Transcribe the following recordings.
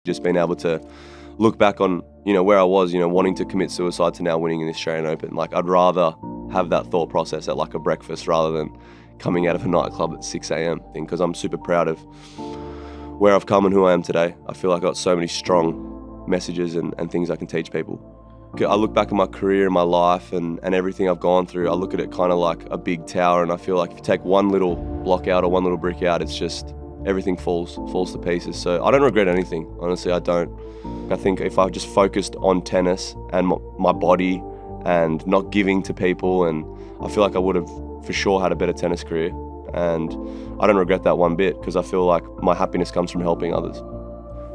Just being able to look back on, where I was, wanting to commit suicide to now winning in the Australian Open. Like, I'd rather have that thought process at like a breakfast rather than coming out of a nightclub at 6 a.m. because I'm super proud of where I've come and who I am today. I feel like I've got so many strong messages and things I can teach people. I look back at my career and my life and everything I've gone through. I look at it kind of like a big tower, and I feel like if you take one little block out or one little brick out, it's just everything falls to pieces. So I don't regret anything, honestly. I don't. I think if I just focused on tennis and my body and not giving to people, and I feel like I would have for sure had a better tennis career, and I don't regret that one bit because I feel like my happiness comes from helping others.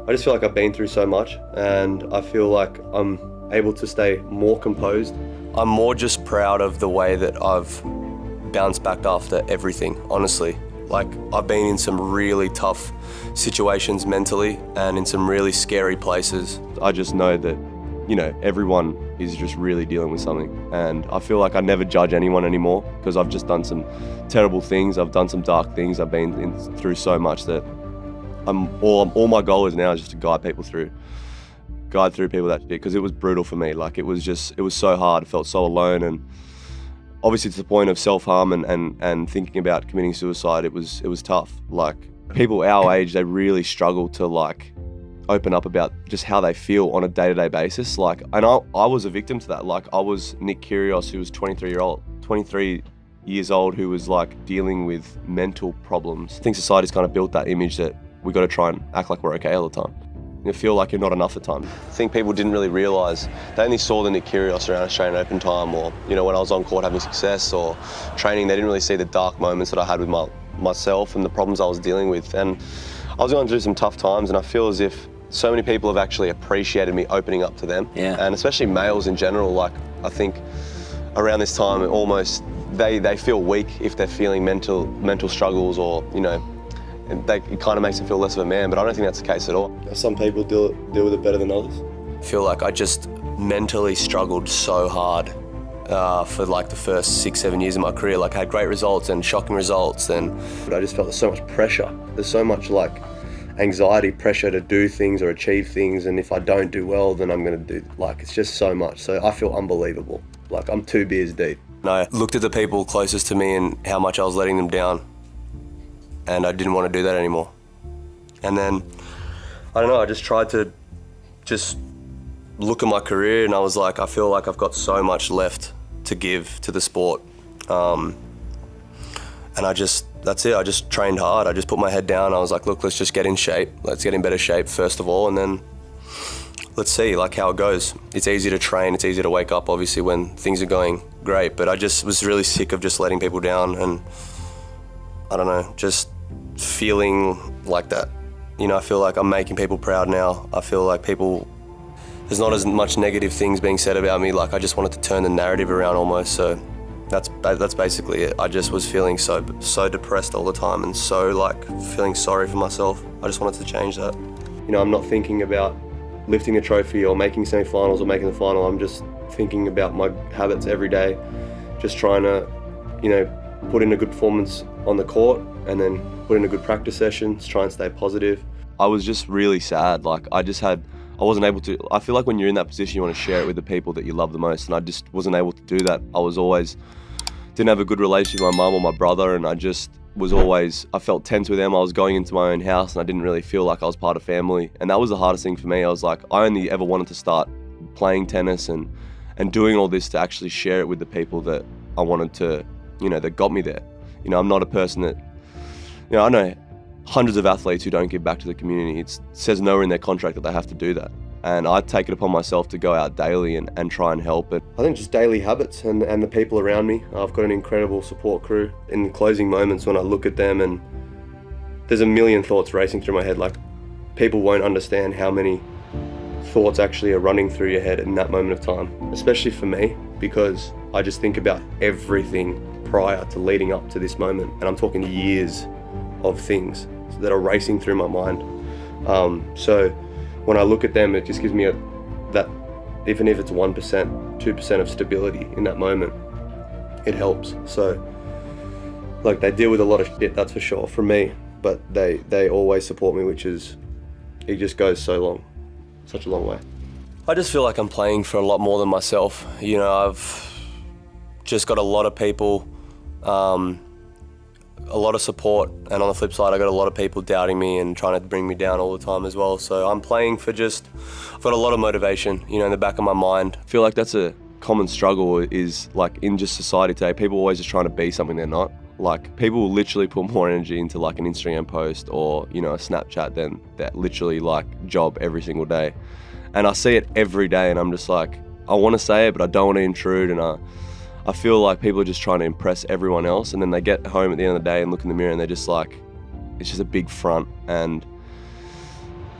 I just feel like I've been through so much, and I feel like I'm able to stay more composed. I'm more just proud of the way that I've bounced back after everything, honestly. Like, I've been in some really tough situations mentally and in some really scary places. I just know that, everyone is just really dealing with something. And I feel like I never judge anyone anymore because I've just done some terrible things. I've done some dark things. I've been through so much that all my goal is now is just to guide through people that shit, because it was brutal for me. Like, it was so hard. I felt so alone, and obviously to the point of self-harm and thinking about committing suicide, it was tough. Like, people our age, they really struggle to like open up about just how they feel on a day-to-day basis. Like, and I was a victim to that. Like, I was Nick Kyrgios, who was 23 years old, who was like dealing with mental problems. I think society's kind of built that image that we got to try and act like we're okay all the time. You feel like you're not enough at times. I think people didn't really realise. They only saw the Nick Kyrgios around Australian Open time, or when I was on court having success or training. They didn't really see the dark moments that I had with myself and the problems I was dealing with. And I was going through some tough times, and I feel as if so many people have actually appreciated me opening up to them. Yeah. And especially males in general. Like, I think around this time, almost they feel weak if they're feeling mental struggles, or it kind of makes them feel less of a man, but I don't think that's the case at all. Some people deal with it better than others. I feel like I just mentally struggled so hard for like the first 6-7 years of my career. Like, I had great results and shocking results, but I just felt there's so much pressure. There's so much like anxiety, pressure to do things or achieve things, and if I don't do well, then I'm gonna do, like, it's just so much. So I feel unbelievable. Like, I'm 2 beers deep. And I looked at the people closest to me and how much I was letting them down, and I didn't want to do that anymore. And then, I don't know, I just tried to just look at my career, and I was like, I feel like I've got so much left to give to the sport. And that's it, I just trained hard. I just put my head down. I was like, look, let's just get in shape. Let's get in better shape first of all, and then let's see like how it goes. It's easy to train, it's easy to wake up obviously when things are going great, but I just was really sick of just letting people down, and I don't know, just feeling like that. I feel like I'm making people proud now. I feel like there's not as much negative things being said about me. Like, I just wanted to turn the narrative around almost. So that's basically it. I just was feeling so depressed all the time, and so like feeling sorry for myself. I just wanted to change that. I'm not thinking about lifting a trophy or making semi-finals or making the final. I'm just thinking about my habits every day, just trying to, put in a good performance on the court, and then put in a good practice sessions, try and stay positive. I was just really sad. Like, I wasn't able to. I feel like when you're in that position, you want to share it with the people that you love the most, and I just wasn't able to do that. Didn't have a good relationship with my mum or my brother, and I felt tense with them. I was going into my own house, and I didn't really feel like I was part of family, and that was the hardest thing for me. I was like, I only ever wanted to start playing tennis and doing all this to actually share it with the people that I wanted to, that got me there. I'm not a person that, I know hundreds of athletes who don't give back to the community. It says nowhere in their contract that they have to do that. And I take it upon myself to go out daily and try and help it. I think just daily habits and the people around me. I've got an incredible support crew. In closing moments when I look at them, and there's a million thoughts racing through my head, like, people won't understand how many thoughts actually are running through your head in that moment of time, especially for me, because I just think about everything prior to leading up to this moment, and I'm talking years of things that are racing through my mind. So when I look at them, it just gives me that, even if it's 1%, 2% of stability in that moment, it helps. So, like, they deal with a lot of shit, that's for sure, from me, but they always support me, which is it just goes such a long way. I just feel like I'm playing for a lot more than myself. You know, I've just got a lot of people, a lot of support, and on the flip side, I got a lot of people doubting me and trying to bring me down all the time as well. So I'm playing for I've got a lot of motivation, you know, in the back of my mind. I feel like that's a common struggle is like in just society today, people are always just trying to be something they're not. Like people will literally put more energy into like an Instagram post or, you know, a Snapchat than that literally like job every single day. And I see it every day and I'm just like, I want to say it, but I don't want to intrude. And I feel like people are just trying to impress everyone else. And then they get home at the end of the day and look in the mirror and they're just like, it's just a big front. And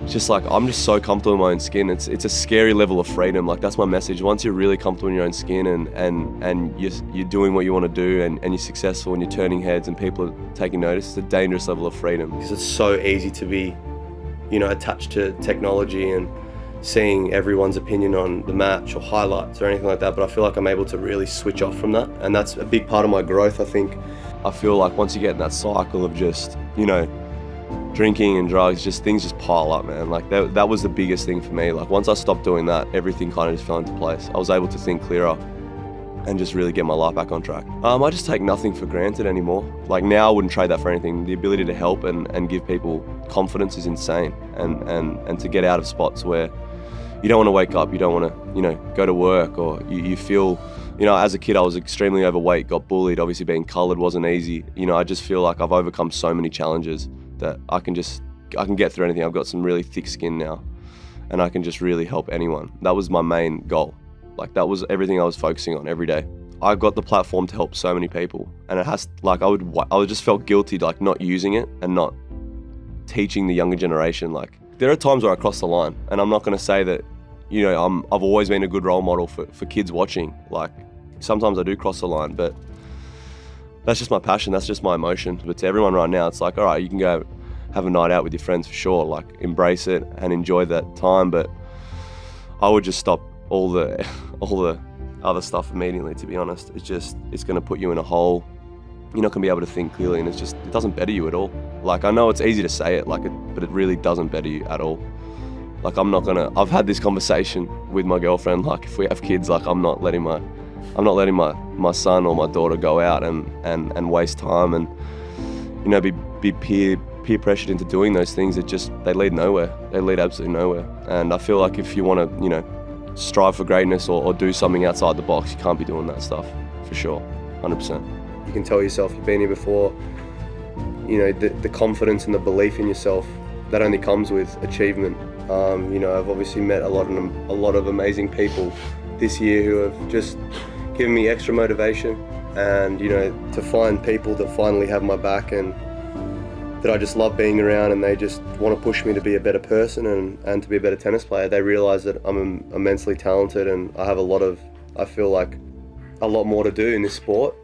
it's just like, I'm just so comfortable in my own skin. It's a scary level of freedom. Like that's my message. Once you're really comfortable in your own skin and you're doing what you want to do and you're successful and you're turning heads and people are taking notice, it's a dangerous level of freedom. Because it's so easy to be, you know, attached to technology and seeing everyone's opinion on the match or highlights or anything like that. But I feel like I'm able to really switch off from that. And that's a big part of my growth, I think. I feel like once you get in that cycle of just, you know, drinking and drugs, just things just pile up, man. Like that was the biggest thing for me. Like once I stopped doing that, everything kind of just fell into place. I was able to think clearer and just really get my life back on track. I just take nothing for granted anymore. Like now I wouldn't trade that for anything. The ability to help and give people confidence is insane. And to get out of spots where you don't want to wake up, you don't want to, you know, go to work, or you feel, you know, as a kid I was extremely overweight, got bullied, obviously being coloured wasn't easy. You know, I just feel like I've overcome so many challenges that I can get through anything. I've got some really thick skin now and I can just really help anyone. That was my main goal. Like that was everything I was focusing on every day. I got the platform to help so many people and it has, like I would just felt guilty like not using it and not teaching the younger generation. Like there are times where I cross the line and I'm not going to say that, you know, I've always been a good role model for kids watching. Like sometimes I do cross the line, but that's just my passion, that's just my emotion. But to everyone right now, it's like, all right, you can go have a night out with your friends for sure, like embrace it and enjoy that time. But I would just stop all the other stuff immediately, to be honest. It's gonna put you in a hole. You're not gonna be able to think clearly and it doesn't better you at all. Like I know it's easy to say it, but it really doesn't better you at all. Like I've had this conversation with my girlfriend, like if we have kids, like I'm not letting my son or my daughter go out and waste time and, you know, be peer pressured into doing those things that they lead nowhere. They lead absolutely nowhere. And I feel like if you want to, you know, strive for greatness or do something outside the box, you can't be doing that stuff, for sure, 100%. You can tell yourself you've been here before. You know, the confidence and the belief in yourself, that only comes with achievement. You know, I've obviously met a lot of amazing people this year who have just given me extra motivation, and, you know, to find people that finally have my back and that I just love being around, and they just want to push me to be a better person and to be a better tennis player. They realise that I'm immensely talented and I feel like a lot more to do in this sport.